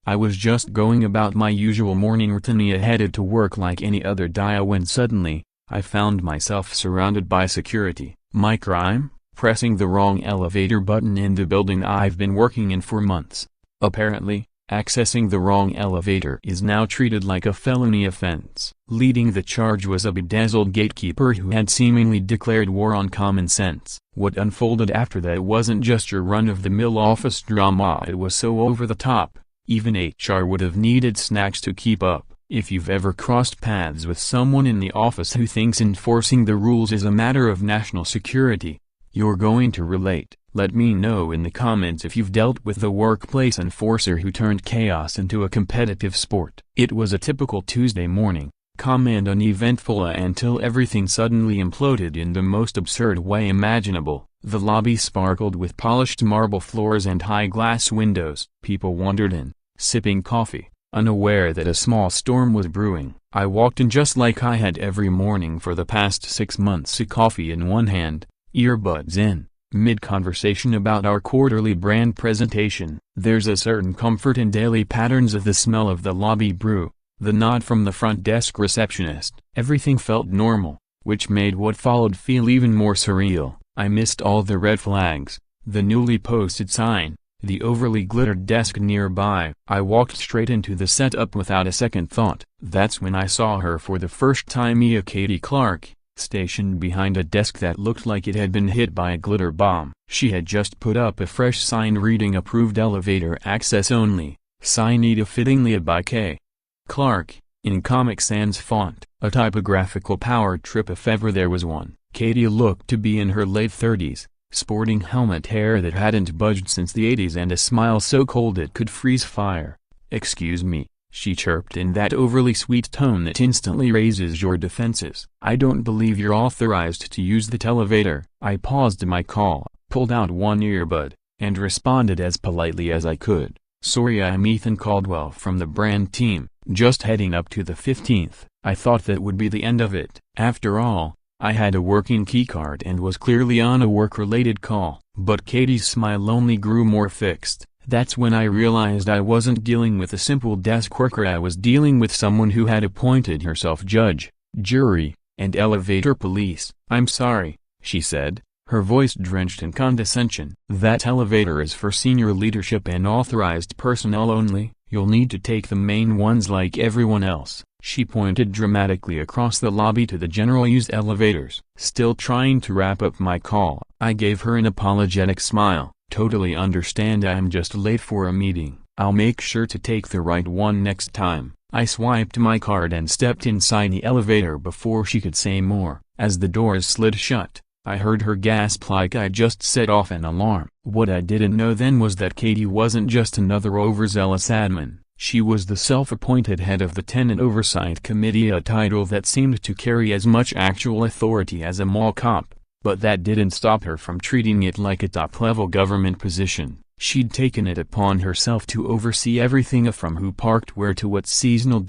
I was just going about my usual morning routine, headed to work like any other day, when suddenly, I found myself surrounded by security. My crime? Pressing the wrong elevator button in the building I've been working in for months. Apparently, accessing the wrong elevator is now treated like a felony offense. Leading the charge was a bedazzled gatekeeper who had seemingly declared war on common sense. What unfolded after that wasn't just your run-of-the-mill office drama, it was so over the top, even HR would have needed snacks to keep up. If you've ever crossed paths with someone in the office who thinks enforcing the rules is a matter of national security, you're going to relate. Let me know in the comments if you've dealt with the workplace enforcer who turned chaos into a competitive sport. It was a typical Tuesday morning, calm and uneventful until everything suddenly imploded in the most absurd way imaginable. The lobby sparkled with polished marble floors and high glass windows. People wandered in, sipping coffee, unaware that a small storm was brewing. I walked in just like I had every morning for the past 6 months, a coffee in one hand, earbuds in, mid-conversation about our quarterly brand presentation. There's a certain comfort in daily patterns of the smell of the lobby brew, the nod from the front desk receptionist. Everything felt normal, which made what followed feel even more surreal. I missed all the red flags, the newly posted sign, the overly glittered desk nearby. I walked straight into the setup without a second thought. That's when I saw her for the first time, Katie Clark, stationed behind a desk that looked like it had been hit by a glitter bomb. She had just put up a fresh sign reading "Approved Elevator Access Only, Signed fittingly by K. Clark," in Comic Sans font. A typographical power trip if ever there was one. Katie looked to be in her late 30s, sporting helmet hair that hadn't budged since the 80s and a smile so cold it could freeze fire. "Excuse me," she chirped in that overly sweet tone that instantly raises your defenses. "I don't believe you're authorized to use that elevator." I paused my call, pulled out one earbud, and responded as politely as I could. "Sorry, I'm Ethan Caldwell from the brand team, just heading up to the 15th. I thought that would be the end of it." After all, I had a working keycard and was clearly on a work-related call. But Katie's smile only grew more fixed. That's when I realized I wasn't dealing with a simple desk worker. I was dealing with someone who had appointed herself judge, jury, and elevator police. "I'm sorry," she said, her voice drenched in condescension. "That elevator is for senior leadership and authorized personnel only. You'll need to take the main ones like everyone else." She pointed dramatically across the lobby to the general use elevators. Still trying to wrap up my call, I gave her an apologetic smile. "Totally understand, I'm just late for a meeting. I'll make sure to take the right one next time." I swiped my card and stepped inside the elevator before she could say more. As the doors slid shut, I heard her gasp like I just set off an alarm. What I didn't know then was that Katie wasn't just another overzealous admin. She was the self-appointed head of the Tenant Oversight Committee, a title that seemed to carry as much actual authority as a mall cop, but that didn't stop her from treating it like a top-level government position. She'd taken it upon herself to oversee everything from who parked where to what seasonal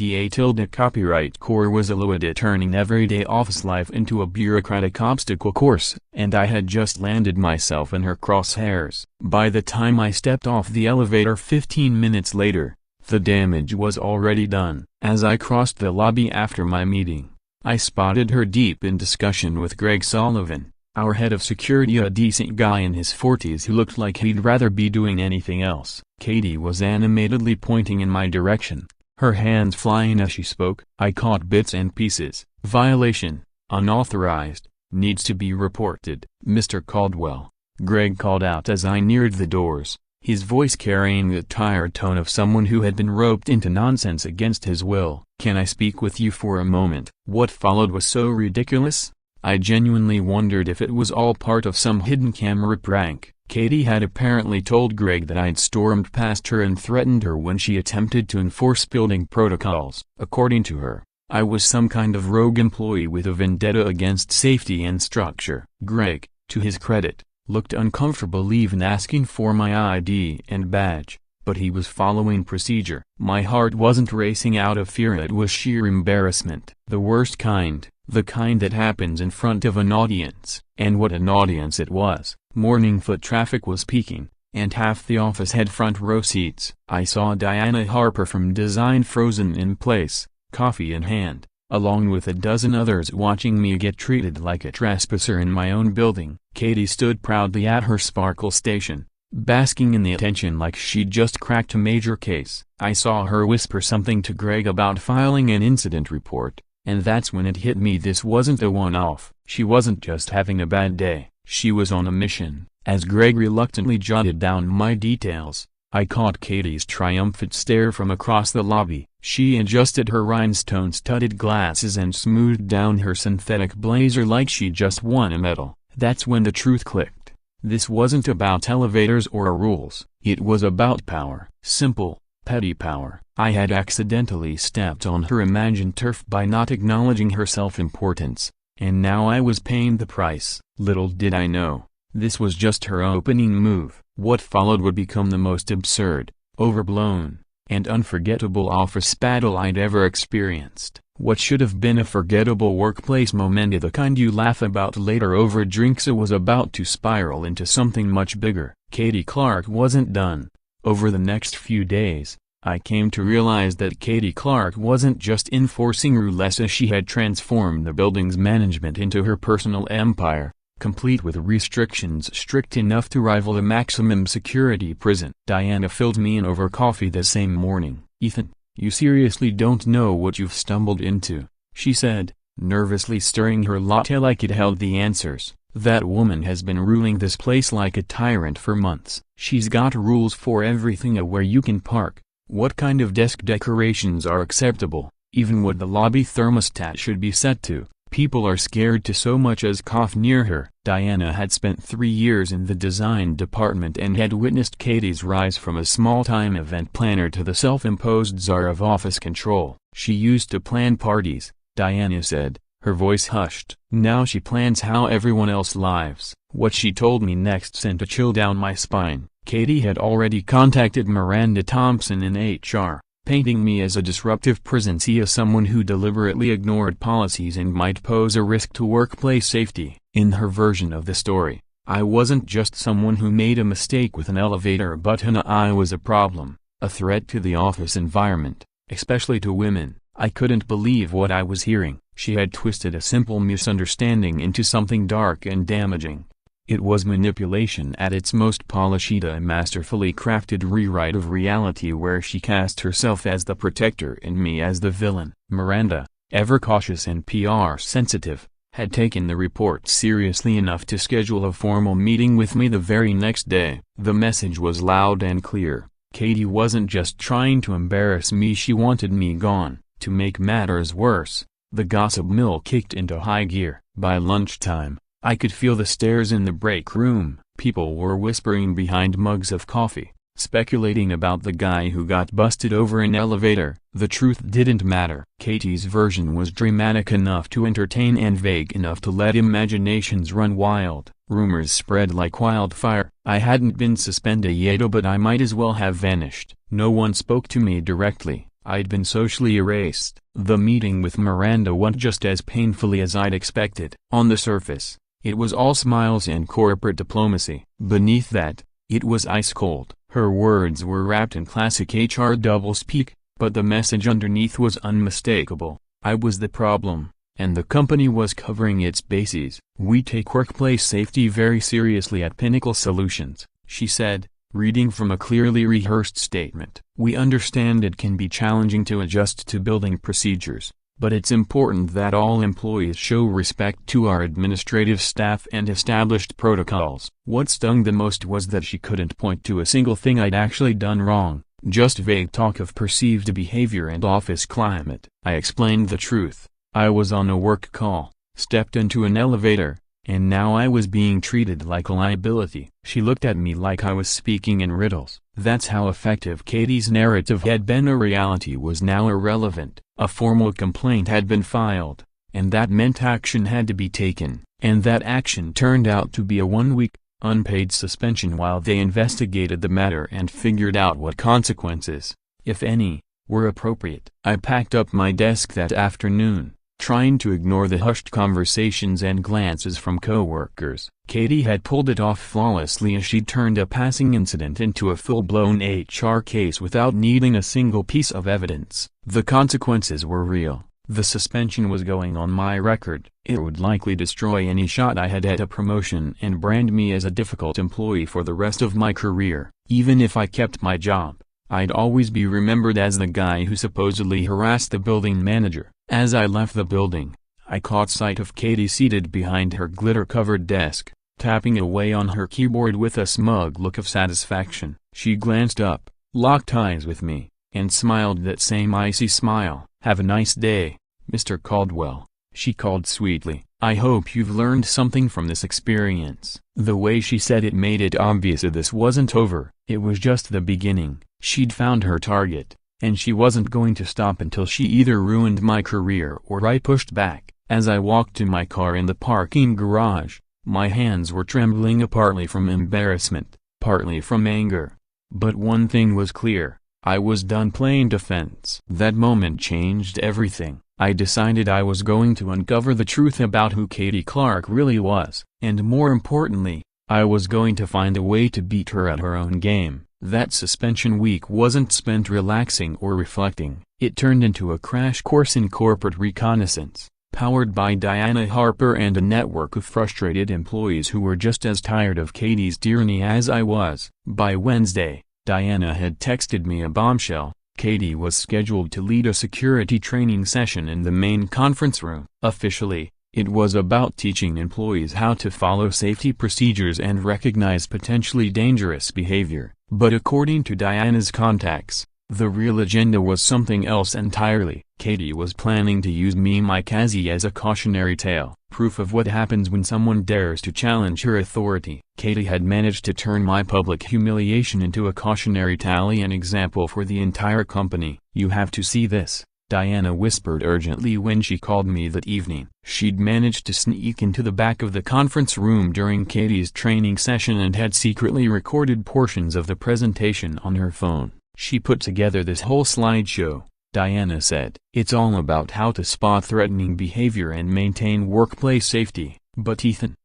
copyright core was allowed, at turning everyday office life into a bureaucratic obstacle course, and I had just landed myself in her crosshairs. By the time I stepped off the elevator 15 minutes later, the damage was already done. As I crossed the lobby after my meeting, I spotted her deep in discussion with Greg Sullivan, our head of security, a decent guy in his 40s who looked like he'd rather be doing anything else. Katie was animatedly pointing in my direction, her hands flying as she spoke. I caught bits and pieces. "Violation, unauthorized, needs to be reported." "Mr. Caldwell," Greg called out as I neared the doors, his voice carrying the tired tone of someone who had been roped into nonsense against his will. "Can I speak with you for a moment?" What followed was so ridiculous, I genuinely wondered if it was all part of some hidden camera prank. Katie had apparently told Greg that I'd stormed past her and threatened her when she attempted to enforce building protocols. According to her, I was some kind of rogue employee with a vendetta against safety and structure. Greg, to his credit, looked uncomfortable even asking for my ID and badge, but he was following procedure. My heart wasn't racing out of fear, it was sheer embarrassment. The worst kind, the kind that happens in front of an audience. And what an audience it was. Morning foot traffic was peaking, and half the office had front row seats. I saw Diana Harper from Design frozen in place, coffee in hand, along with a dozen others watching me get treated like a trespasser in my own building. Katie stood proudly at her Sparkle station, basking in the attention like she'd just cracked a major case. I saw her whisper something to Greg about filing an incident report, and that's when it hit me. This wasn't a one-off. She wasn't just having a bad day, she was on a mission. As Greg reluctantly jotted down my details, I caught Katie's triumphant stare from across the lobby. She adjusted her rhinestone-studded glasses and smoothed down her synthetic blazer like she just won a medal. That's when the truth clicked. This wasn't about elevators or rules. It was about power. Simple, petty power. I had accidentally stepped on her imagined turf by not acknowledging her self-importance, and now I was paying the price. Little did I know, this was just her opening move. What followed would become the most absurd, overblown, and unforgettable office battle I'd ever experienced. What should have been a forgettable workplace moment, the kind you laugh about later over drinks, was about to spiral into something much bigger. Katie Clark wasn't done. Over the next few days, I came to realize that Katie Clark wasn't just enforcing rules. She had transformed the building's management into her personal empire, complete with restrictions strict enough to rival a maximum security prison. Diana filled me in over coffee the same morning. "Ethan, you seriously don't know what you've stumbled into," she said, nervously stirring her latte like it held the answers. "That woman has been ruling this place like a tyrant for months. She's got rules for everything: where you can park, what kind of desk decorations are acceptable, even what the lobby thermostat should be set to. People are scared to so much as cough near her." Diana had spent 3 years in the design department and had witnessed Katie's rise from a small-time event planner to the self-imposed czar of office control. "She used to plan parties," Diana said, her voice hushed. "Now she plans how everyone else lives." What she told me next sent a chill down my spine. Katie had already contacted Miranda Thompson in HR, painting me as a disruptive presence, as someone who deliberately ignored policies and might pose a risk to workplace safety. In her version of the story, I wasn't just someone who made a mistake with an elevator button. I was a problem, a threat to the office environment, especially to women. I couldn't believe what I was hearing. She had twisted a simple misunderstanding into something dark and damaging. It was manipulation at its most polished, a masterfully crafted rewrite of reality where she cast herself as the protector and me as the villain. Miranda, ever cautious and PR sensitive, had taken the report seriously enough to schedule a formal meeting with me the very next day. The message was loud and clear. Katie wasn't just trying to embarrass me, she wanted me gone. To make matters worse, the gossip mill kicked into high gear. By lunchtime, I could feel the stares in the break room. People were whispering behind mugs of coffee, speculating about the guy who got busted over an elevator. The truth didn't matter. Katie's version was dramatic enough to entertain and vague enough to let imaginations run wild. Rumors spread like wildfire. I hadn't been suspended yet, but I might as well have vanished. No one spoke to me directly. I'd been socially erased. The meeting with Miranda went just as painfully as I'd expected. On the surface, it was all smiles and corporate diplomacy. Beneath that, it was ice cold. Her words were wrapped in classic HR doublespeak, but the message underneath was unmistakable. I was the problem, and the company was covering its bases. "We take workplace safety very seriously at Pinnacle Solutions," she said, reading from a clearly rehearsed statement. "We understand it can be challenging to adjust to building procedures, but it's important that all employees show respect to our administrative staff and established protocols." What stung the most was that she couldn't point to a single thing I'd actually done wrong, just vague talk of perceived behavior and office climate. I explained the truth. I was on a work call, stepped into an elevator, and now I was being treated like a liability. She looked at me like I was speaking in riddles. That's how effective Katie's narrative had been. A reality was now irrelevant. A formal complaint had been filed, and that meant action had to be taken. And that action turned out to be a 1-week, unpaid suspension while they investigated the matter and figured out what consequences, if any, were appropriate. I packed up my desk that afternoon, trying to ignore the hushed conversations and glances from coworkers. Katie had pulled it off flawlessly as she turned a passing incident into a full-blown HR case without needing a single piece of evidence. The consequences were real. The suspension was going on my record. It would likely destroy any shot I had at a promotion and brand me as a difficult employee for the rest of my career. Even if I kept my job, I'd always be remembered as the guy who supposedly harassed the building manager. As I left the building, I caught sight of Katie seated behind her glitter-covered desk, tapping away on her keyboard with a smug look of satisfaction. She glanced up, locked eyes with me, and smiled that same icy smile. "Have a nice day, Mr. Caldwell," she called sweetly. "I hope you've learned something from this experience." The way she said it made it obvious that this wasn't over. It was just the beginning. She'd found her target, and she wasn't going to stop until she either ruined my career or I pushed back. As I walked to my car in the parking garage, my hands were trembling partly from embarrassment, partly from anger. But one thing was clear. I was done playing defense. That moment changed everything. I decided I was going to uncover the truth about who Katie Clark really was. And more importantly, I was going to find a way to beat her at her own game. That suspension week wasn't spent relaxing or reflecting. It turned into a crash course in corporate reconnaissance, powered by Diana Harper and a network of frustrated employees who were just as tired of Katie's tyranny as I was. By Wednesday, Diana had texted me a bombshell. Katie was scheduled to lead a security training session in the main conference room. Officially, it was about teaching employees how to follow safety procedures and recognize potentially dangerous behavior. But according to Diana's contacts, the real agenda was something else entirely. Katie was planning to use me, my Cassie, as a cautionary tale, proof of what happens when someone dares to challenge her authority. Katie had managed to turn my public humiliation into a cautionary tale, an example for the entire company. "You have to see this," Diana whispered urgently when she called me that evening. She'd managed to sneak into the back of the conference room during Katie's training session and had secretly recorded portions of the presentation on her phone. "She put together this whole slideshow," Diana said. "It's all about how to spot threatening behavior and maintain workplace safety. But Ethan,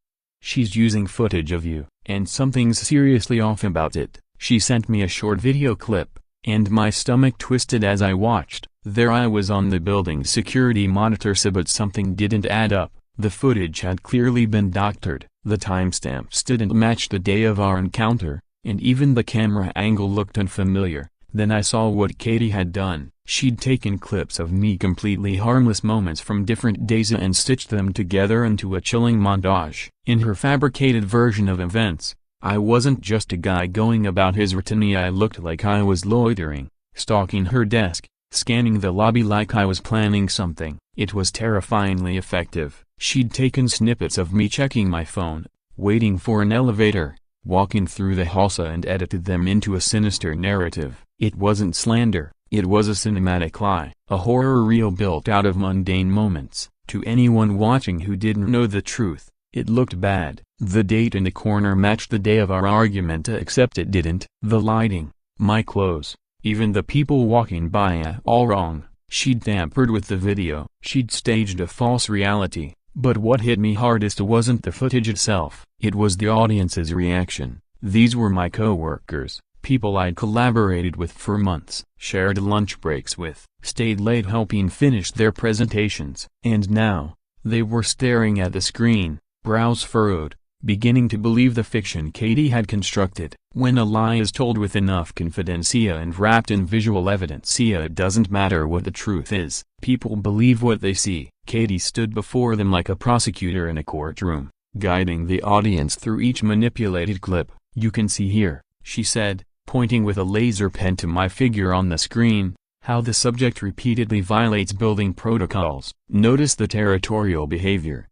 she's using footage of you, and something's seriously off about it." She sent me a short video clip, and my stomach twisted as I watched. There I was on the building's security monitor, but something didn't add up. The footage had clearly been doctored. The timestamps didn't match the day of our encounter, and even the camera angle looked unfamiliar. Then I saw what Katie had done. She'd taken clips of me, completely harmless moments from different days, and stitched them together into a chilling montage. In her fabricated version of events, I wasn't just a guy going about his routine. I looked like I was loitering, stalking her desk, scanning the lobby like I was planning something. It was terrifyingly effective. She'd taken snippets of me checking my phone, waiting for an elevator, walking through the halls, and edited them into a sinister narrative. It wasn't slander, it was a cinematic lie, a horror reel built out of mundane moments. To anyone watching who didn't know the truth, it looked bad. The date in the corner matched the day of our argument, except it didn't. The lighting, my clothes, even the people walking by, all wrong. She'd tampered with the video. She'd staged a false reality. But what hit me hardest wasn't the footage itself. It was the audience's reaction. These were my coworkers, people I'd collaborated with for months, shared lunch breaks with, stayed late helping finish their presentations. And now, they were staring at the screen, brows furrowed, beginning to believe the fiction Katie had constructed. When a lie is told with enough confidence and wrapped in visual evidence, it doesn't matter what the truth is. People believe what they see. Katie stood before them like a prosecutor in a courtroom, guiding the audience through each manipulated clip. "You can see here," she said, pointing with a laser pen to my figure on the screen, "how the subject repeatedly violates building protocols. Notice the territorial behavior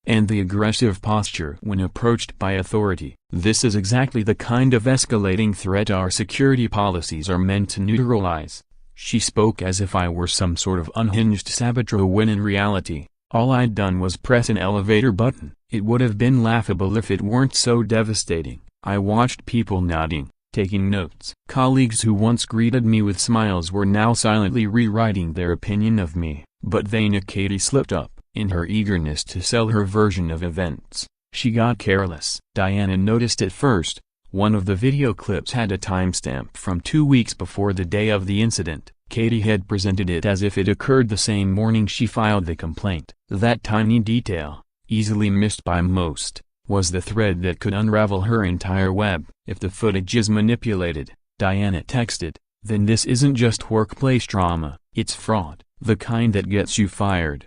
and the aggressive posture when approached by authority. This is exactly the kind of escalating threat our security policies are meant to neutralize." She spoke as if I were some sort of unhinged saboteur, when in reality, all I'd done was press an elevator button. It would have been laughable if it weren't so devastating. I watched people nodding, taking notes. Colleagues who once greeted me with smiles were now silently rewriting their opinion of me. But then Katie slipped up. In her eagerness to sell her version of events, she got careless. Diana noticed it first. One of the video clips had a timestamp from 2 weeks before the day of the incident. Katie had presented it as if it occurred the same morning she filed the complaint. That tiny detail, easily missed by most, was the thread that could unravel her entire web. If the footage is manipulated, Diana texted, then this isn't just workplace drama, it's fraud, the kind that gets you fired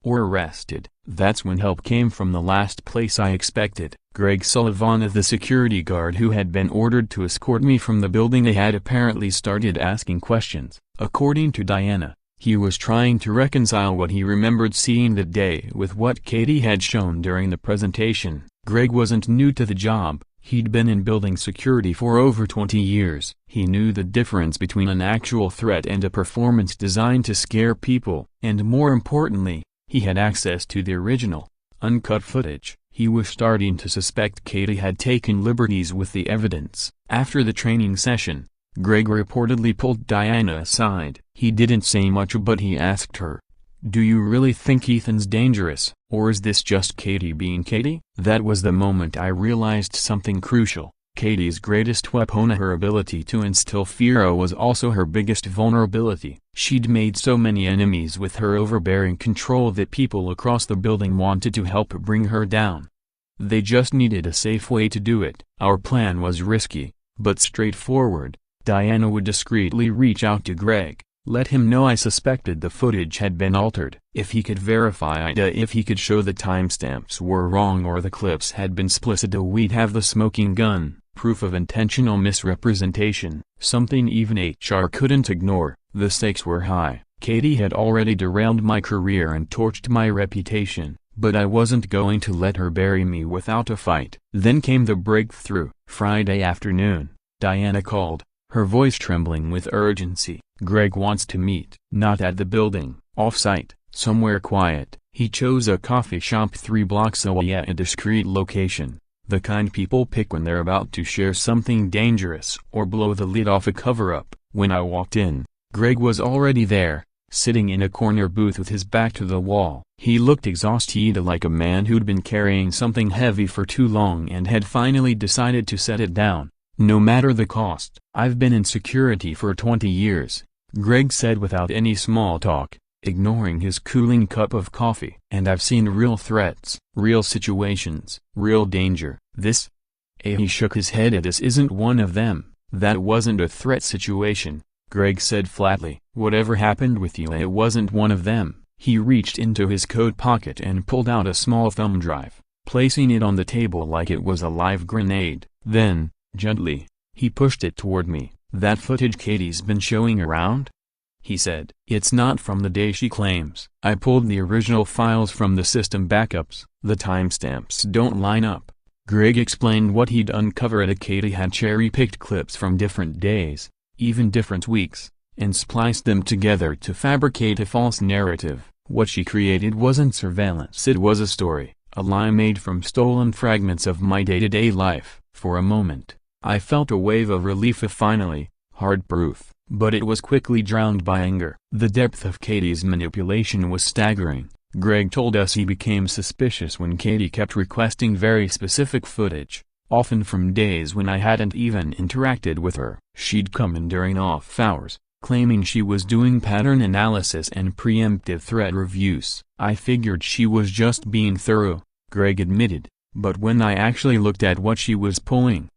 or arrested. That's when help came from the last place I expected. Greg Sullivan, the security guard who had been ordered to escort me from the building, had apparently started asking questions. According to Diana, he was trying to reconcile what he remembered seeing that day with what Katie had shown during the presentation. Greg wasn't new to the job. He'd been in building security for over 20 years. He knew the difference between an actual threat and a performance designed to scare people. And more importantly, he had access to the original, uncut footage. He was starting to suspect Katie had taken liberties with the evidence. After the training session, Greg reportedly pulled Diana aside. He didn't say much, but he asked her, "Do you really think Ethan's dangerous, or is this just Katie being Katie?" That was the moment I realized something crucial. Katie's greatest weapon, her ability to instill fear, was also her biggest vulnerability. She'd made so many enemies with her overbearing control that people across the building wanted to help bring her down. They just needed a safe way to do it. Our plan was risky, but straightforward. Diana would discreetly reach out to Greg, let him know I suspected the footage had been altered. If he could verify it, if he could show the timestamps were wrong or the clips had been spliced, we'd have the smoking gun, proof of intentional misrepresentation, something even HR couldn't ignore. The stakes were high. Katie had already derailed my career and torched my reputation, but I wasn't going to let her bury me without a fight. Then came the breakthrough. Friday afternoon, Diana called, her voice trembling with urgency. "Greg wants to meet." Not at the building, off-site, somewhere quiet. He chose a coffee shop 3 blocks away, a discreet location, the kind people pick when they're about to share something dangerous or blow the lid off a cover-up. When I walked in, Greg was already there, sitting in a corner booth with his back to the wall. He looked exhausted, like a man who'd been carrying something heavy for too long and had finally decided to set it down, no matter the cost. "I've been in security for 20 years, Greg said without any small talk, ignoring his cooling cup of coffee. "And I've seen real threats, real situations, real danger. This?" He shook his head. "This isn't one of them." "That wasn't a threat situation," Greg said flatly. "Whatever happened with you, it wasn't one of them." He reached into his coat pocket and pulled out a small thumb drive, placing it on the table like it was a live grenade. Then, gently, he pushed it toward me. "That footage Katie's been showing around?" he said. "It's not from the day she claims." I pulled the original files from the system backups. "The timestamps don't line up." Greg explained what he'd uncovered. Katie had cherry-picked clips from different days, even different weeks, and spliced them together to fabricate a false narrative. What she created wasn't surveillance, it was a story, a lie made from stolen fragments of my day-to-day life. For a moment, I felt a wave of relief, finally, hard proof, but it was quickly drowned by anger. The depth of Katie's manipulation was staggering. Greg told us he became suspicious when Katie kept requesting very specific footage, often from days when I hadn't even interacted with her. She'd come in during off hours, claiming she was doing pattern analysis and preemptive threat reviews. "I figured she was just being thorough," Greg admitted, "but when I actually looked at what she was pulling,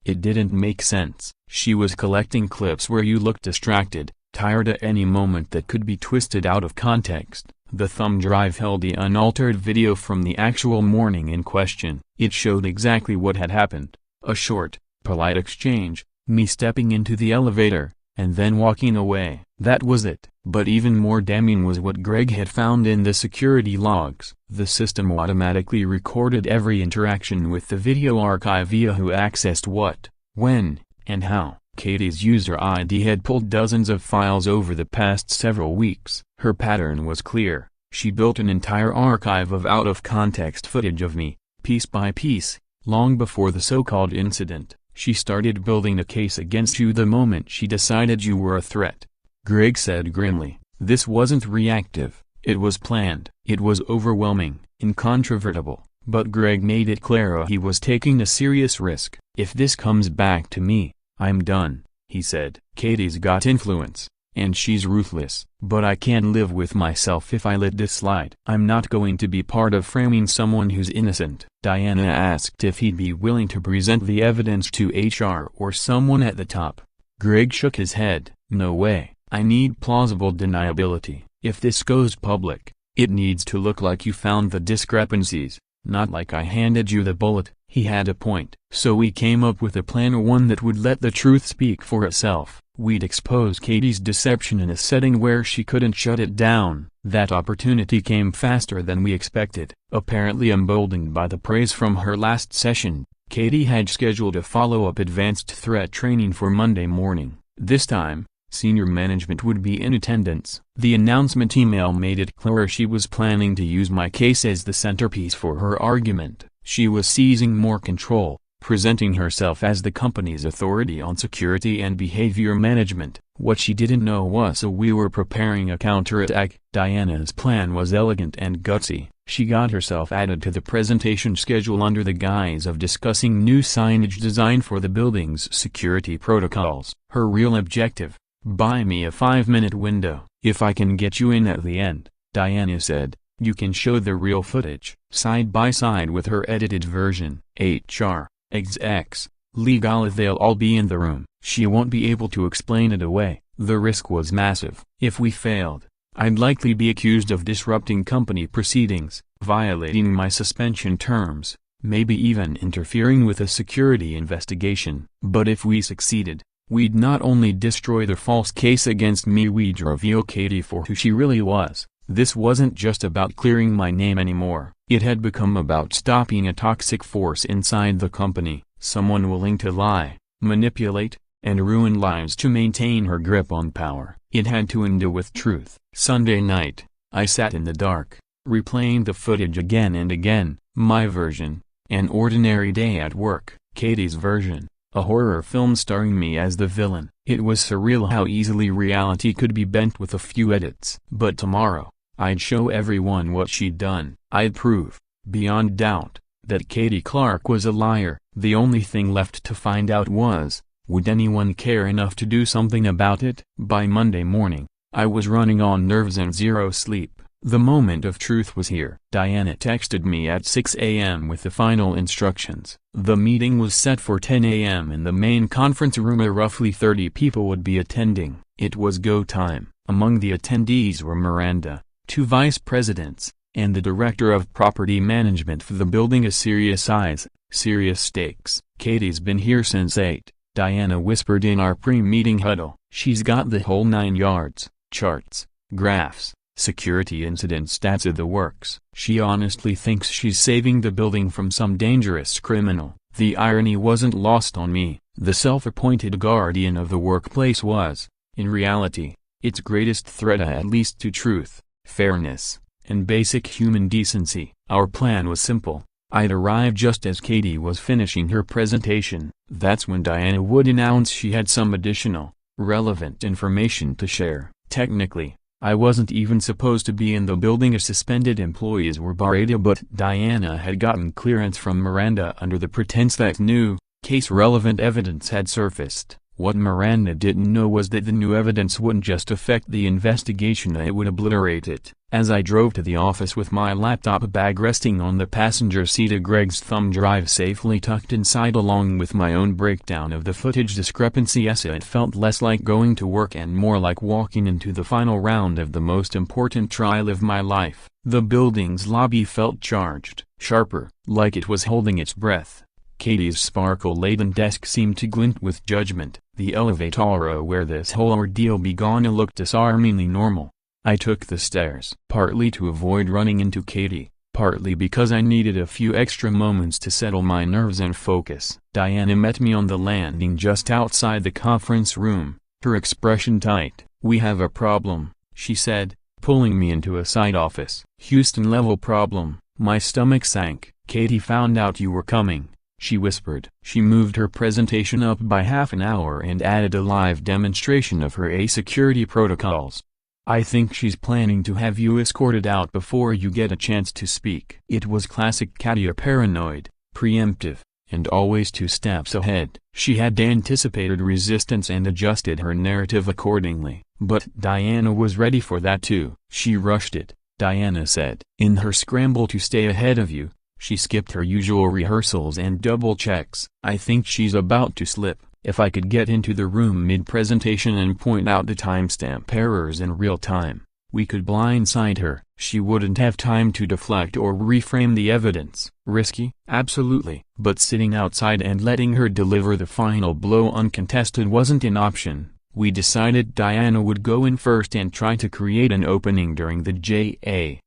it didn't make sense." She was collecting clips where you looked distracted, tired at any moment that could be twisted out of context. The thumb drive held the unaltered video from the actual morning in question. It showed exactly what had happened. A short, polite exchange, me stepping into the elevator, and then walking away. That was it. But even more damning was what Greg had found in the security logs. The system automatically recorded every interaction with the video archive via who accessed what, when, and how. Katie's user ID had pulled dozens of files over the past several weeks. Her pattern was clear. She built an entire archive of out-of-context footage of me, piece by piece. Long before the so-called incident, she started building a case against you the moment she decided you were a threat. Greg said grimly, "This wasn't reactive. It was planned. It was overwhelming, incontrovertible, but Greg made it clear he was taking a serious risk. "If this comes back to me, I'm done," he said. "Katie's got influence, and she's ruthless, but I can't live with myself if I let this slide. I'm not going to be part of framing someone who's innocent." Diana asked if he'd be willing to present the evidence to HR or someone at the top. Greg shook his head. "No way. I need plausible deniability. If this goes public, it needs to look like you found the discrepancies, not like I handed you the bullet." He had a point. "So we came up with a plan, one that would let the truth speak for itself. We'd expose Katie's deception in a setting where she couldn't shut it down." That opportunity came faster than we expected. Apparently emboldened by the praise from her last session, Katie had scheduled a follow-up advanced threat training for Monday morning. This time, senior management would be in attendance. The announcement email made it clear she was planning to use my case as the centerpiece for her argument. She was seizing more control, presenting herself as the company's authority on security and behavior management. What she didn't know was we were preparing a counterattack. Diana's plan was elegant and gutsy. She got herself added to the presentation schedule under the guise of discussing new signage design for the building's security protocols. Her real objective: buy me a 5-minute window. "If I can get you in at the end," Diana said, "you can show the real footage, side by side with her edited version. HR, execs, legal, they'll all be in the room. She won't be able to explain it away." The risk was massive. If we failed, I'd likely be accused of disrupting company proceedings, violating my suspension terms, maybe even interfering with a security investigation. But if we succeeded, we'd not only destroy the false case against me, we'd reveal Katie for who she really was. This wasn't just about clearing my name anymore. It had become about stopping a toxic force inside the company, someone willing to lie, manipulate, and ruin lives to maintain her grip on power. It had to end with truth. Sunday night, I sat in the dark, replaying the footage again and again. My version: an ordinary day at work. Katie's version: a horror film starring me as the villain. It was surreal how easily reality could be bent with a few edits. But tomorrow, I'd show everyone what she'd done. I'd prove, beyond doubt, that Katie Clark was a liar. The only thing left to find out was, would anyone care enough to do something about it? By Monday morning, I was running on nerves and zero sleep. The moment of truth was here. Diana texted me at 6 a.m. with the final instructions. The meeting was set for 10 a.m. in the main conference room. Roughly 30 people would be attending. It was go time. Among the attendees were Miranda, 2 vice presidents, and the director of property management for the building. A serious eyes, serious stakes. "Katie's been here since 8, Diana whispered in our pre-meeting huddle. "She's got the whole 9 yards, charts, graphs, security incident stats of the works. She honestly thinks she's saving the building from some dangerous criminal." The irony wasn't lost on me. The self-appointed guardian of the workplace was, in reality, its greatest threat, at least to truth, fairness, and basic human decency. Our plan was simple. I'd arrive just as Katie was finishing her presentation. That's when Diana would announce she had some additional, relevant information to share. Technically, I wasn't even supposed to be in the building. Suspended employees were barred, but Diana had gotten clearance from Miranda under the pretense that new, case-relevant evidence had surfaced. What Miranda didn't know was that the new evidence wouldn't just affect the investigation, it would obliterate it. As I drove to the office with my laptop bag resting on the passenger seat, of Greg's thumb drive safely tucked inside, along with my own breakdown of the footage discrepancy, it felt less like going to work and more like walking into the final round of the most important trial of my life. The building's lobby felt charged, sharper, like it was holding its breath. Katie's sparkle-laden desk seemed to glint with judgment. The elevator where this whole ordeal began looked disarmingly normal. I took the stairs, partly to avoid running into Katie, partly because I needed a few extra moments to settle my nerves and focus. Diana met me on the landing just outside the conference room, her expression tight. "We have a problem," she said, pulling me into a side office. "Houston-level problem." My stomach sank. "Katie found out you were coming," she whispered. She moved her presentation up by half an hour and added a live demonstration of her security protocols. I think she's planning to have you escorted out before you get a chance to speak." It was classic Katia, paranoid, preemptive, and always 2 steps ahead. She had anticipated resistance and adjusted her narrative accordingly. But Diana was ready for that too. "She rushed it," Diana said. "In her scramble to stay ahead of you, she skipped her usual rehearsals and double checks. I think she's about to slip." If I could get into the room mid-presentation and point out the timestamp errors in real time, we could blindside her. She wouldn't have time to deflect or reframe the evidence. Risky? Absolutely. But sitting outside and letting her deliver the final blow uncontested wasn't an option. We decided Diana would go in first and try to create an opening during the JA.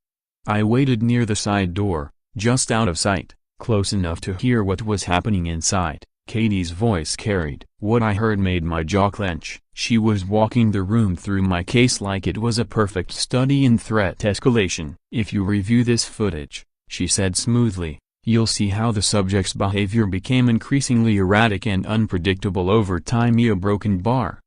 I waited near the side door, just out of sight, close enough to hear what was happening inside. Katie's voice carried. What I heard made my jaw clench. She was walking the room through my case like it was a perfect study in threat escalation. "If you review this footage," she said smoothly, "you'll see how the subject's behavior became increasingly erratic and unpredictable over time." A broken bar.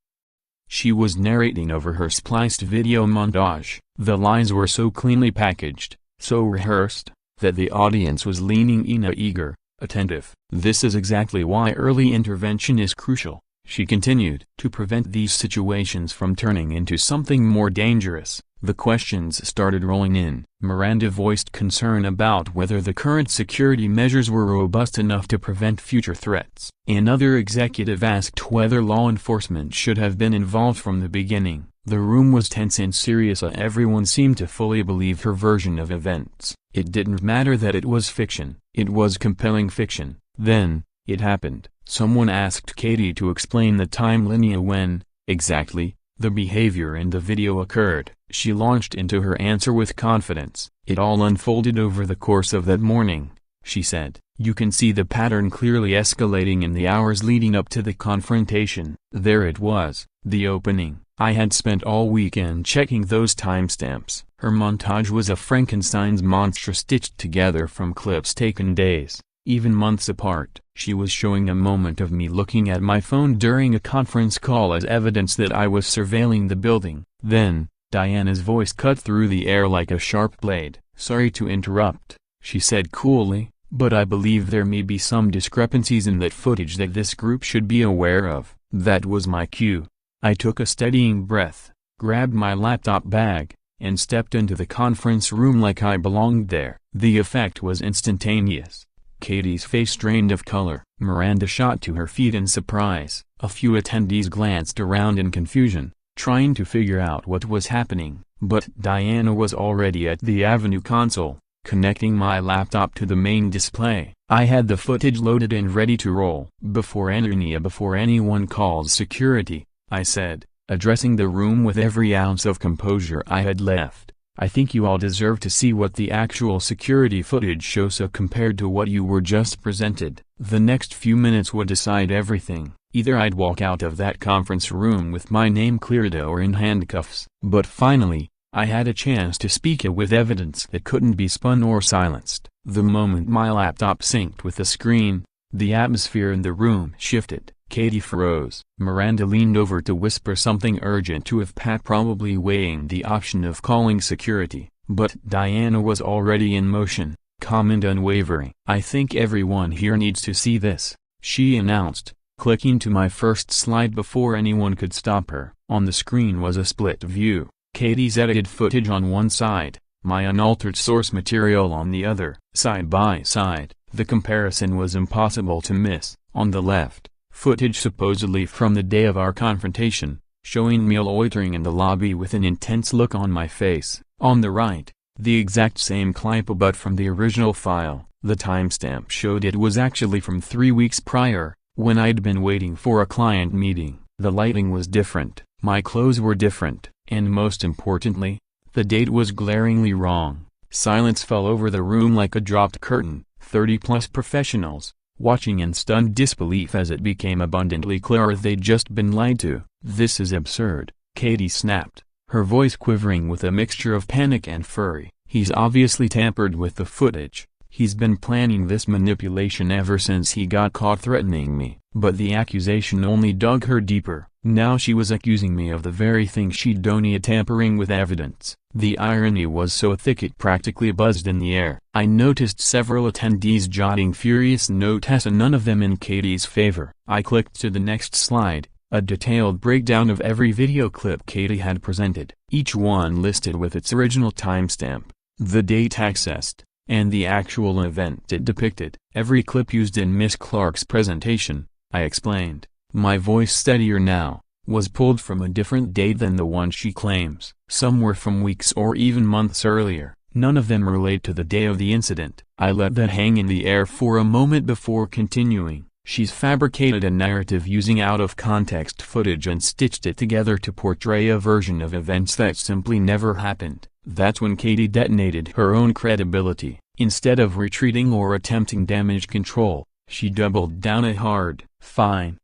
She was narrating over her spliced video montage. The lines were so cleanly packaged, so rehearsed, that the audience was leaning in, eager, attentive. "This is exactly why early intervention is crucial," she continued, "to prevent these situations from turning into something more dangerous." The questions started rolling in. Miranda voiced concern about whether the current security measures were robust enough to prevent future threats. Another executive asked whether law enforcement should have been involved from the beginning. The room was tense and serious. Everyone seemed to fully believe her version of events. It didn't matter that it was fiction. It was compelling fiction. Then, it happened. Someone asked Katie to explain the time linear when, exactly, the behavior in the video occurred. She launched into her answer with confidence. "It all unfolded over the course of that morning," she said. "You can see the pattern clearly escalating in the hours leading up to the confrontation." There it was, the opening. I had spent all weekend checking those timestamps. Her montage was a Frankenstein's monster stitched together from clips taken days, even months apart. She was showing a moment of me looking at my phone during a conference call as evidence that I was surveilling the building. Then, Diana's voice cut through the air like a sharp blade. "Sorry to interrupt," she said coolly, "but I believe there may be some discrepancies in that footage that this group should be aware of." That was my cue. I took a steadying breath, grabbed my laptop bag, and stepped into the conference room like I belonged there. The effect was instantaneous. Katie's face drained of color. Miranda shot to her feet in surprise. A few attendees glanced around in confusion, trying to figure out what was happening. But Diana was already at the Avenue console, connecting my laptop to the main display. I had the footage loaded and ready to roll. Before anyone calls security," I said, addressing the room with every ounce of composure I had left, "I think you all deserve to see what the actual security footage shows compared to what you were just presented." The next few minutes would decide everything. Either I'd walk out of that conference room with my name cleared or in handcuffs. But finally, I had a chance to speak with evidence that couldn't be spun or silenced. The moment my laptop synced with the screen, the atmosphere in the room shifted. Katie froze. Miranda leaned over to whisper something urgent to Pat, probably weighing the option of calling security. But Diana was already in motion, calm and unwavering. "I think everyone here needs to see this," she announced, clicking to my first slide before anyone could stop her. On the screen was a split view. Katie's edited footage on one side, my unaltered source material on the other. Side by side, the comparison was impossible to miss. On the left, footage supposedly from the day of our confrontation, showing me loitering in the lobby with an intense look on my face. On the right, the exact same clip but from the original file. The timestamp showed it was actually from 3 weeks prior, when I'd been waiting for a client meeting. The lighting was different, my clothes were different, and most importantly, the date was glaringly wrong. Silence fell over the room like a dropped curtain. 30+ professionals, watching in stunned disbelief as it became abundantly clear they'd just been lied to. "This is absurd," Katie snapped, her voice quivering with a mixture of panic and fury. "He's obviously tampered with the footage. He's been planning this manipulation ever since he got caught threatening me." But the accusation only dug her deeper. Now she was accusing me of the very thing she'd done, tampering with evidence. The irony was so thick it practically buzzed in the air. I noticed several attendees jotting furious notes, and none of them in Katie's favor. I clicked to the next slide, a detailed breakdown of every video clip Katie had presented, each one listed with its original timestamp, the date accessed, and the actual event it depicted. Every clip used in Miss Clark's presentation, I explained, my voice steadier now, was pulled from a different date than the one she claims. Some were from weeks or even months earlier. None of them relate to the day of the incident. I let that hang in the air for a moment before continuing. She's fabricated a narrative using out-of-context footage and stitched it together to portray a version of events that simply never happened. That's when Katie detonated her own credibility. Instead of retreating or attempting damage control, she doubled down a hard, "Fine,"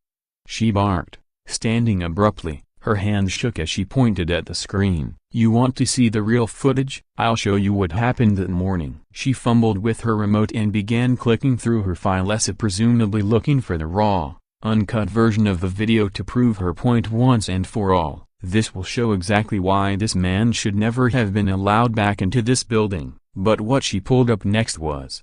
she barked, standing abruptly. Her hand shook as she pointed at the screen. "You want to see the real footage? I'll show you what happened that morning." She fumbled with her remote and began clicking through her files, presumably looking for the raw, uncut version of the video to prove her point once and for all. This will show exactly why this man should never have been allowed back into this building. But what she pulled up next was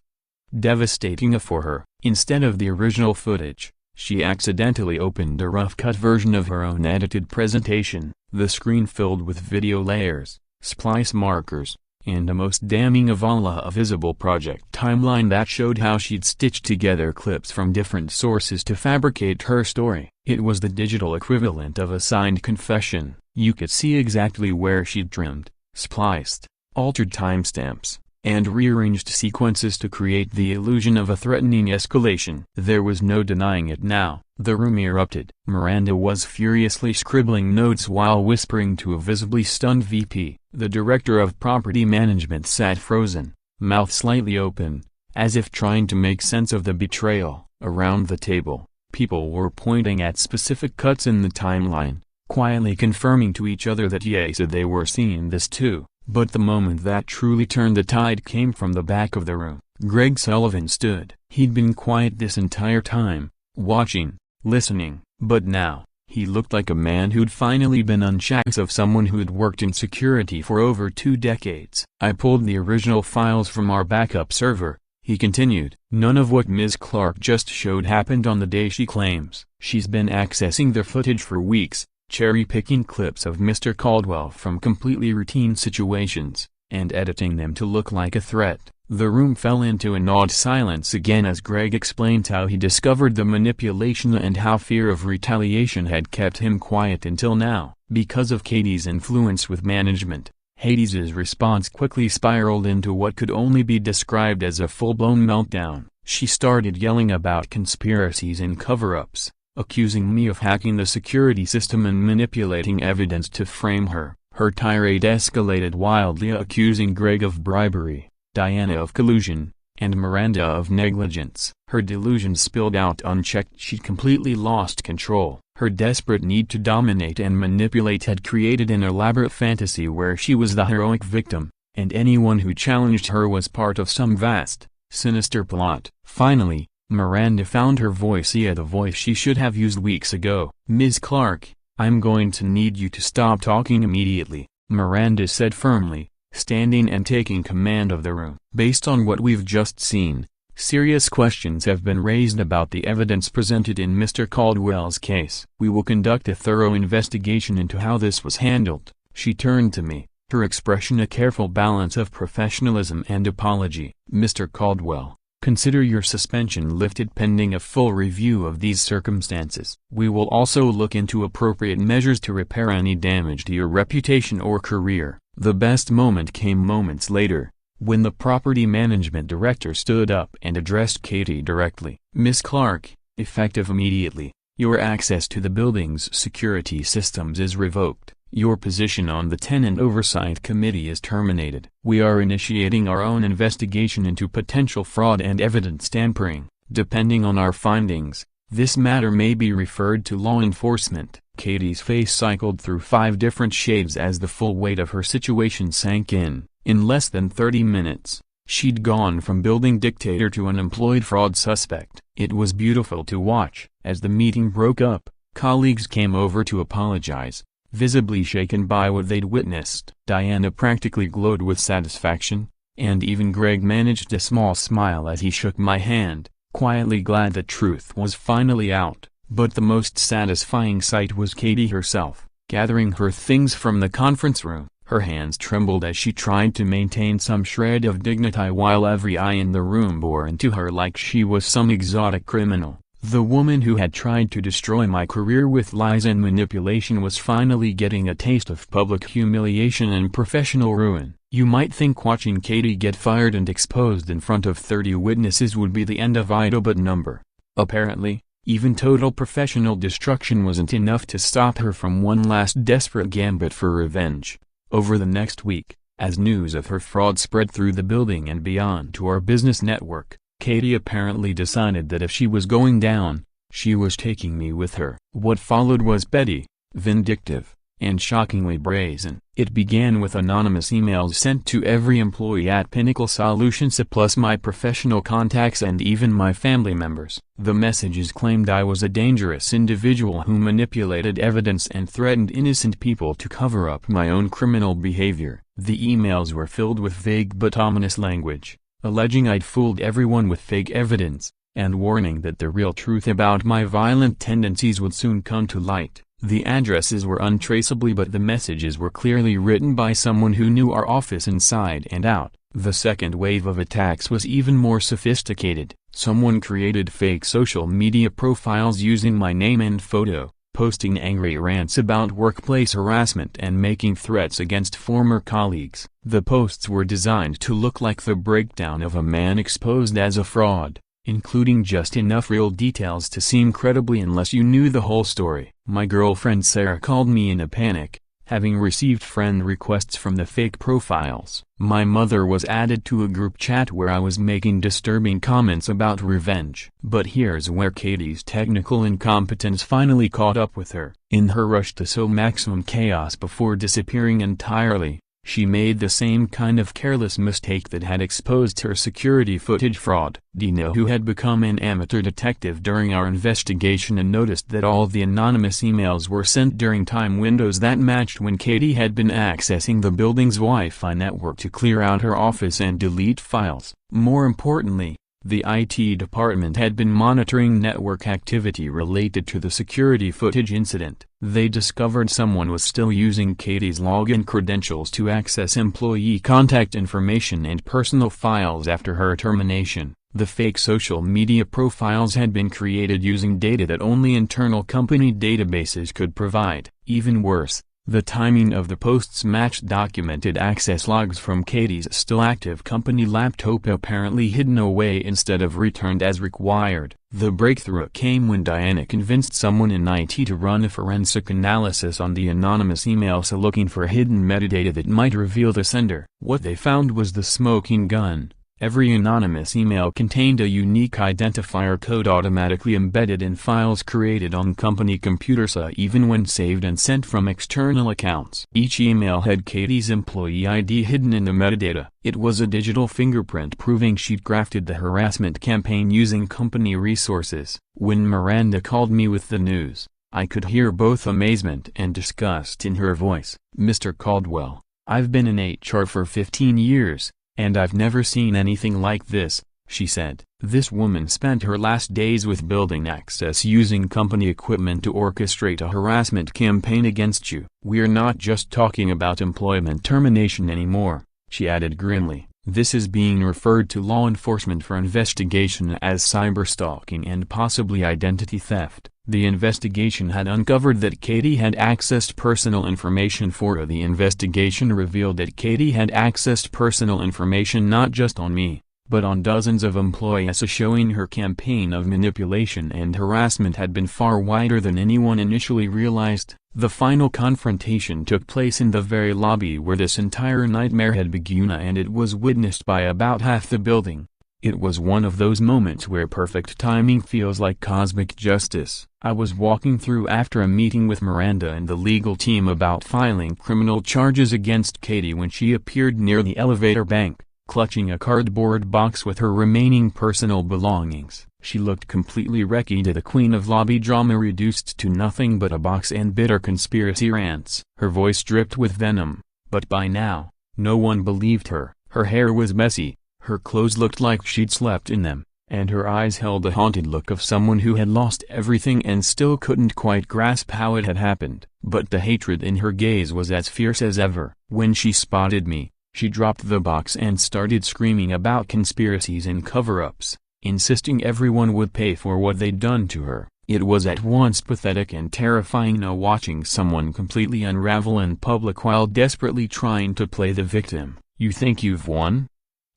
devastating for her. Instead of the original footage, she accidentally opened a rough-cut version of her own edited presentation, the screen filled with video layers, splice markers, and a most damning of all a visible project timeline that showed how she'd stitched together clips from different sources to fabricate her story. It was the digital equivalent of a signed confession. You could see exactly where she'd trimmed, spliced, altered timestamps, and rearranged sequences to create the illusion of a threatening escalation. There was no denying it now. The room erupted. Miranda was furiously scribbling notes while whispering to a visibly stunned VP. The director of property management sat frozen, mouth slightly open, as if trying to make sense of the betrayal. Around the table, people were pointing at specific cuts in the timeline, quietly confirming to each other that yes, they were seeing this too. But the moment that truly turned the tide came from the back of the room. Greg Sullivan stood. He'd been quiet this entire time, watching, listening, but now, he looked like a man who'd finally been unshackled of someone who'd worked in security for over 2 decades. "I pulled the original files from our backup server," he continued. "None of what Ms. Clark just showed happened on the day she claims. She's been accessing the footage for weeks, cherry-picking clips of Mr. Caldwell from completely routine situations, and editing them to look like a threat." The room fell into an odd silence again as Greg explained how he discovered the manipulation and how fear of retaliation had kept him quiet until now. Because of Katie's influence with management, Hades's response quickly spiraled into what could only be described as a full-blown meltdown. She started yelling about conspiracies and cover-ups, accusing me of hacking the security system and manipulating evidence to frame her. Her tirade escalated wildly, accusing Greg of bribery, Diana of collusion, and Miranda of negligence. Her delusions spilled out unchecked. She'd completely lost control. Her desperate need to dominate and manipulate had created an elaborate fantasy where she was the heroic victim, and anyone who challenged her was part of some vast, sinister plot. Finally, Miranda found her voice, the voice she should have used weeks ago. "Ms. Clark, I'm going to need you to stop talking immediately," Miranda said firmly, standing and taking command of the room. "Based on what we've just seen, serious questions have been raised about the evidence presented in Mr. Caldwell's case. We will conduct a thorough investigation into how this was handled." She turned to me, her expression a careful balance of professionalism and apology. "Mr. Caldwell, consider your suspension lifted pending a full review of these circumstances. We will also look into appropriate measures to repair any damage to your reputation or career." The best moment came moments later, when the property management director stood up and addressed Katie directly. "Ms. Clark, effective immediately, your access to the building's security systems is revoked. Your position on the Tenant Oversight Committee is terminated. We are initiating our own investigation into potential fraud and evidence tampering. Depending on our findings, this matter may be referred to law enforcement." Katie's face cycled through 5 different shades as the full weight of her situation sank in. In less than 30 minutes, she'd gone from building dictator to unemployed fraud suspect. It was beautiful to watch. As the meeting broke up, Colleagues came over to apologize, visibly shaken by what they'd witnessed. Diana practically glowed with satisfaction, and even Greg managed a small smile as he shook my hand, quietly glad the truth was finally out. But the most satisfying sight was Katie herself, gathering her things from the conference room. Her hands trembled as she tried to maintain some shred of dignity while every eye in the room bore into her like she was some exotic criminal. The woman who had tried to destroy my career with lies and manipulation was finally getting a taste of public humiliation and professional ruin. You might think watching Katie get fired and exposed in front of 30 witnesses would be the end of Ida, but number. Apparently, even total professional destruction wasn't enough to stop her from one last desperate gambit for revenge. Over the next week, as news of her fraud spread through the building and beyond to our business network, Katie apparently decided that if she was going down, she was taking me with her. What followed was petty, vindictive, and shockingly brazen. It began with anonymous emails sent to every employee at Pinnacle Solutions plus my professional contacts and even my family members. The messages claimed I was a dangerous individual who manipulated evidence and threatened innocent people to cover up my own criminal behavior. The emails were filled with vague but ominous language, alleging I'd fooled everyone with fake evidence, and warning that the real truth about my violent tendencies would soon come to light. The addresses were untraceable, but the messages were clearly written by someone who knew our office inside and out. The second wave of attacks was even more sophisticated. Someone created fake social media profiles using my name and photo, posting angry rants about workplace harassment and making threats against former colleagues. The posts were designed to look like the breakdown of a man exposed as a fraud, including just enough real details to seem credible unless you knew the whole story. My girlfriend Sarah called me in a panic, having received friend requests from the fake profiles. My mother was added to a group chat where I was making disturbing comments about revenge. But here's where Katie's technical incompetence finally caught up with her. In her rush to sow maximum chaos before disappearing entirely, she made the same kind of careless mistake that had exposed her security footage fraud. Dina, who had become an amateur detective during our investigation and noticed that all the anonymous emails were sent during time windows that matched when Katie had been accessing the building's Wi-Fi network to clear out her office and delete files. More importantly, the IT department had been monitoring network activity related to the security footage incident. They discovered someone was still using Katie's login credentials to access employee contact information and personal files after her termination. The fake social media profiles had been created using data that only internal company databases could provide. Even worse, the timing of the posts matched documented access logs from Katie's still active company laptop, apparently hidden away instead of returned as required. The breakthrough came when Diana convinced someone in IT to run a forensic analysis on the anonymous emails, looking for hidden metadata that might reveal the sender. What they found was the smoking gun. Every anonymous email contained a unique identifier code automatically embedded in files created on company computers, even when saved and sent from external accounts. Each email had Katie's employee ID hidden in the metadata. It was a digital fingerprint proving she'd crafted the harassment campaign using company resources. When Miranda called me with the news, I could hear both amazement and disgust in her voice. "Mr. Caldwell, I've been in HR for 15 years. And I've never seen anything like this," she said. "This woman spent her last days with building access using company equipment to orchestrate a harassment campaign against you. We're not just talking about employment termination anymore," she added grimly. "This is being referred to law enforcement for investigation as cyberstalking and possibly identity theft." The investigation had uncovered that Katie had accessed personal information for her. The investigation revealed that Katie had accessed personal information not just on me, but on dozens of employees, showing her campaign of manipulation and harassment had been far wider than anyone initially realized. The final confrontation took place in the very lobby where this entire nightmare had begun, and it was witnessed by about half the building. It was one of those moments where perfect timing feels like cosmic justice. I was walking through after a meeting with Miranda and the legal team about filing criminal charges against Katie when she appeared near the elevator bank, clutching a cardboard box with her remaining personal belongings. She looked completely wrecked, the queen of lobby drama reduced to nothing but a box and bitter conspiracy rants. Her voice dripped with venom, but by now, no one believed her. Her hair was messy, her clothes looked like she'd slept in them, and her eyes held the haunted look of someone who had lost everything and still couldn't quite grasp how it had happened. But the hatred in her gaze was as fierce as ever. When she spotted me, she dropped the box and started screaming about conspiracies and cover-ups, insisting everyone would pay for what they'd done to her. It was at once pathetic and terrifying now watching someone completely unravel in public while desperately trying to play the victim. "You think you've won?"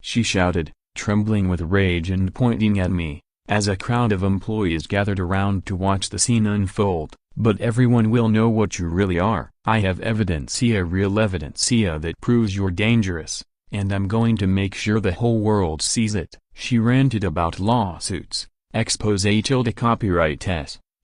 she shouted, trembling with rage and pointing at me, as a crowd of employees gathered around to watch the scene unfold. "But everyone will know what you really are. I have evidence, real evidence that proves you're dangerous, and I'm going to make sure the whole world sees it." She ranted about lawsuits, expose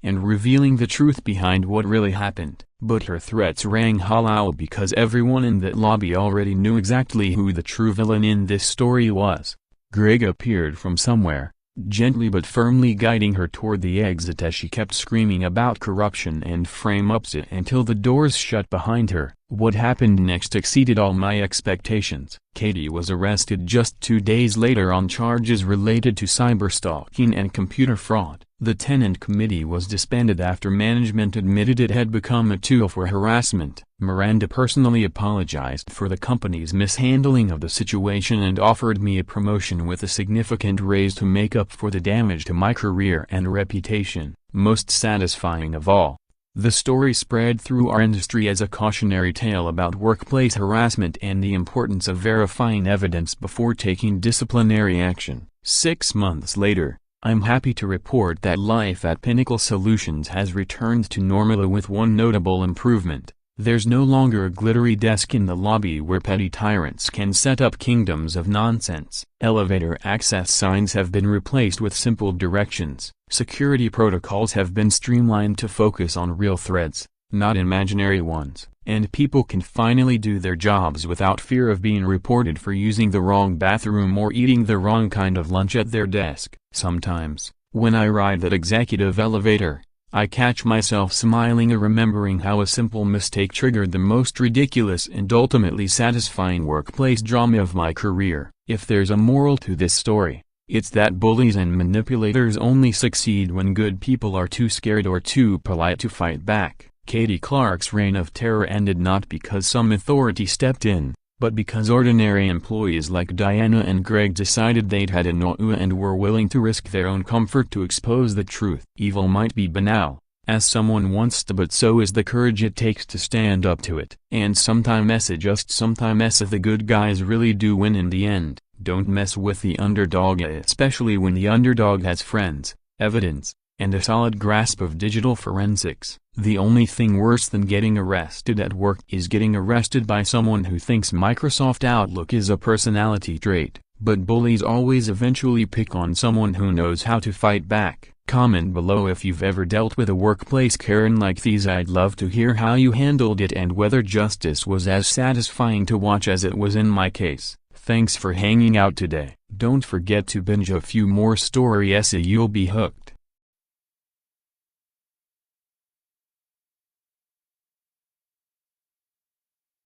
and revealing the truth behind what really happened. But her threats rang hollow because everyone in that lobby already knew exactly who the true villain in this story was. Greg appeared from somewhere, gently but firmly guiding her toward the exit as she kept screaming about corruption and frame-ups until the doors shut behind her. What happened next exceeded all my expectations. Katie was arrested just 2 days later on charges related to cyberstalking and computer fraud. The tenant committee was disbanded after management admitted it had become a tool for harassment. Miranda personally apologized for the company's mishandling of the situation and offered me a promotion with a significant raise to make up for the damage to my career and reputation. Most satisfying of all, the story spread through our industry as a cautionary tale about workplace harassment and the importance of verifying evidence before taking disciplinary action. 6 months later, I'm happy to report that life at Pinnacle Solutions has returned to normal with one notable improvement. There's no longer a glittery desk in the lobby where petty tyrants can set up kingdoms of nonsense. Elevator access signs have been replaced with simple directions. Security protocols have been streamlined to focus on real threats, not imaginary ones. And people can finally do their jobs without fear of being reported for using the wrong bathroom or eating the wrong kind of lunch at their desk. Sometimes, when I ride that executive elevator, I catch myself smiling or remembering how a simple mistake triggered the most ridiculous and ultimately satisfying workplace drama of my career. If there's a moral to this story, it's that bullies and manipulators only succeed when good people are too scared or too polite to fight back. Katie Clark's reign of terror ended not because some authority stepped in, but because ordinary employees like Diana and Greg decided they'd had enough and were willing to risk their own comfort to expose the truth. Evil might be banal, as someone once said, but so is the courage it takes to stand up to it. And sometimes the good guys really do win in the end. Don't mess with the underdog, especially when the underdog has friends, evidence, and a solid grasp of digital forensics. The only thing worse than getting arrested at work is getting arrested by someone who thinks Microsoft Outlook is a personality trait. But bullies always eventually pick on someone who knows how to fight back. Comment below if you've ever dealt with a workplace Karen like these. I'd love to hear how you handled it and whether justice was as satisfying to watch as it was in my case. Thanks for hanging out today. Don't forget to binge a few more stories, you'll be hooked.